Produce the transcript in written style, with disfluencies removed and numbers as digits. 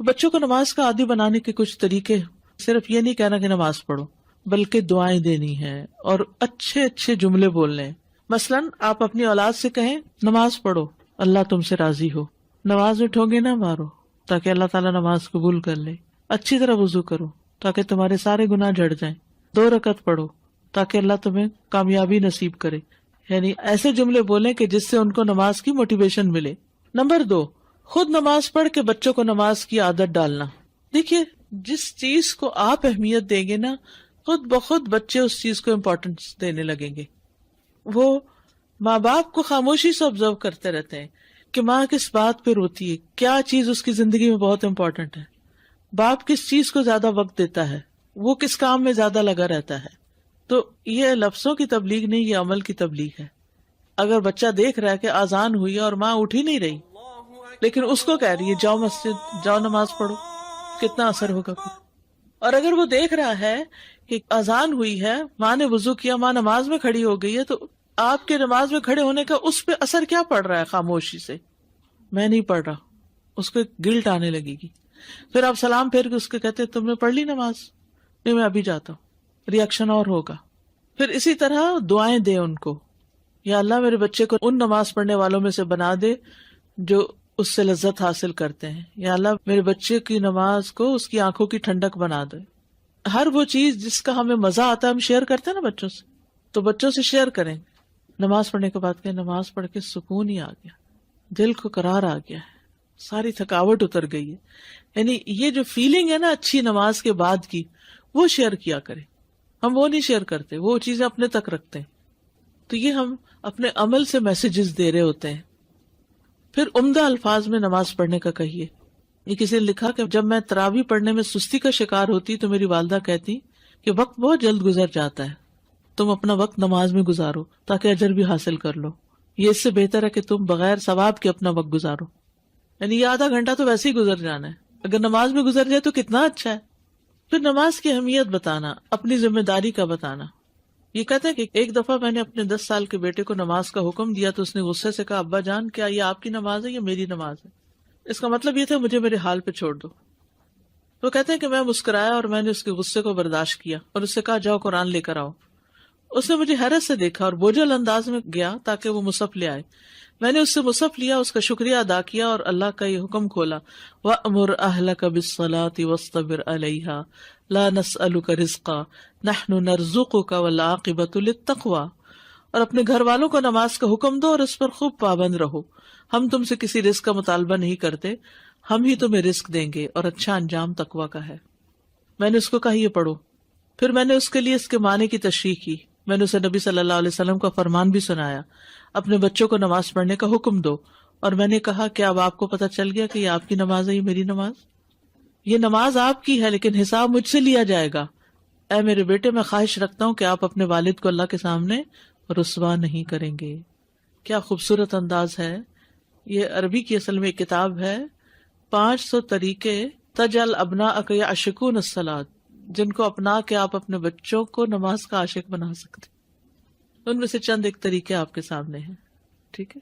بچوں کو نماز کا عادی بنانے کے کچھ طریقے، صرف یہ نہیں کہنا کہ نماز پڑھو، بلکہ دعائیں دینی ہیں اور اچھے اچھے جملے بولنے ہیں۔ مثلاً آپ اپنی اولاد سے کہیں نماز پڑھو، اللہ تم سے راضی ہو، نماز میں ٹھونگے نہ مارو تاکہ اللہ تعالیٰ نماز قبول کر لے، اچھی طرح وضو کرو تاکہ تمہارے سارے گناہ جھڑ جائیں، 2 رکعت پڑھو تاکہ اللہ تمہیں کامیابی نصیب کرے۔ یعنی ایسے جملے بولیں کہ جس سے ان کو نماز کی موٹیویشن ملے۔ نمبر 2، خود نماز پڑھ کے بچوں کو نماز کی عادت ڈالنا۔ دیکھیے، جس چیز کو آپ اہمیت دیں گے نا، خود بخود بچے اس چیز کو امپورٹنس دینے لگیں گے۔ وہ ماں باپ کو خاموشی سے آبزرو کرتے رہتے ہیں کہ ماں کس بات پہ روتی ہے، کیا چیز اس کی زندگی میں بہت امپورٹنٹ ہے، باپ کس چیز کو زیادہ وقت دیتا ہے، وہ کس کام میں زیادہ لگا رہتا ہے۔ تو یہ لفظوں کی تبلیغ نہیں، یہ عمل کی تبلیغ ہے۔ اگر بچہ دیکھ رہا ہے کہ اذان ہوئی اور ماں اٹھ ہی نہیں رہی، لیکن اس کو کہہ رہی ہے جاؤ مسجد، جاؤ نماز پڑھو، کتنا اثر ہوگا پھر۔ اور اگر وہ دیکھ رہا ہے کہ اذان ہوئی ہے، ماں نے وضو کیا، ماں نماز میں کھڑی ہو گئی ہے، تو آپ کے نماز میں کھڑے ہونے کا اس پہ اثر کیا پڑ رہا ہے؟ خاموشی سے میں نہیں پڑھ رہا، اس کو گلٹ آنے لگے گی۔ پھر آپ سلام پھیر کے اس کو کہتے تم نے پڑھ لی نماز؟ نہیں، میں ابھی جاتا ہوں، ریئیکشن اور ہوگا۔ پھر اسی طرح دعائیں دیں ان کو، یا اللہ میرے بچے کو ان نماز پڑھنے والوں میں سے بنا دے جو اس سے لذت حاصل کرتے ہیں، یا اللہ میرے بچے کی نماز کو اس کی آنکھوں کی ٹھنڈک بنا دے۔ ہر وہ چیز جس کا ہمیں مزہ آتا ہے ہم شیئر کرتے ہیں نا بچوں سے، تو بچوں سے شیئر کریں۔ نماز پڑھنے کے بعد کہ نماز پڑھ کے سکون ہی آ گیا، دل کو قرار آ گیا ہے، ساری تھکاوٹ اتر گئی ہے۔ یعنی یہ جو فیلنگ ہے نا اچھی نماز کے بعد کی، وہ شیئر کیا کریں۔ ہم وہ نہیں شیئر کرتے، وہ چیزیں اپنے تک رکھتے ہیں۔ تو یہ ہم اپنے عمل سے میسیجز دے رہے ہوتے ہیں۔ پھر عمدہ الفاظ میں نماز پڑھنے کا کہیے۔ یہ کسی نے لکھا کہ جب میں تراویح پڑھنے میں سستی کا شکار ہوتی تو میری والدہ کہتی کہ وقت بہت جلد گزر جاتا ہے، تم اپنا وقت نماز میں گزارو تاکہ اجر بھی حاصل کر لو، یہ اس سے بہتر ہے کہ تم بغیر ثواب کے اپنا وقت گزارو۔ یعنی یہ آدھا گھنٹہ تو ویسے ہی گزر جانا ہے، اگر نماز میں گزر جائے تو کتنا اچھا ہے۔ پھر نماز کی اہمیت بتانا، اپنی ذمہ داری کا بتانا۔ یہ کہتے ہیں کہ ایک دفعہ میں نے اپنے 10 سال کے بیٹے کو نماز کا حکم دیا تو اس نے غصے سے کہا ابا جان کیا یہ آپ کی نماز ہے یا میری نماز ہے؟ اس کا مطلب یہ تھا مجھے میرے حال پہ چھوڑ دو۔ تو کہتے ہیں کہ میں مسکرایا اور میں نے اس کے غصے کو برداشت کیا اور اس سے کہا جاؤ قرآن لے کر آؤ۔ اس نے مجھے حیرت سے دیکھا اور بوجھل انداز میں گیا تاکہ وہ مصحف لے آئے۔ میں نے اس سے مصحف لیا، اس کا شکریہ ادا کیا اور اللہ کا یہ حکم کھولا وَأْمُرْ أَهْلَكَ بِالصَّلَاةِ وَاصْطَبِرْ عَلَيْهَا لَا نَسْأَلُكَ رِزْقًا نَحْنُ نَرْزُقُكَ وَالْعَاقِبَةُ لِلتَّقْوَىٰ۔ اور اپنے گھر والوں کو نماز کا حکم دو اور اس پر خوب پابند رہو، ہم تم سے کسی رزق کا مطالبہ نہیں کرتے، ہم ہی تمہیں رزق دیں گے اور اچھا انجام تقویٰ کا ہے۔ میں نے اس کو کہا یہ پڑھو، پھر میں نے اس کے لیے اس کے معنی کی تشریح کی۔ میں نے اسے نبی صلی اللہ علیہ وسلم کا فرمان بھی سنایا، اپنے بچوں کو نماز پڑھنے کا حکم دو، اور میں نے کہا کہ اب آپ کو پتہ چل گیا کہ یہ آپ کی نماز ہے، یہ میری نماز، یہ نماز آپ کی ہے لیکن حساب مجھ سے لیا جائے گا۔ اے میرے بیٹے، میں خواہش رکھتا ہوں کہ آپ اپنے والد کو اللہ کے سامنے رسوا نہیں کریں گے۔ کیا خوبصورت انداز ہے۔ یہ عربی کی اصل میں ایک کتاب ہے، 500 طریقے تجعل ابناءک یعشقون الصلاۃ، جن کو اپنا کے آپ اپنے بچوں کو نماز کا عاشق بنا سکتے۔ ان میں سے چند ایک طریقے آپ کے سامنے ہیں، ٹھیک ہے۔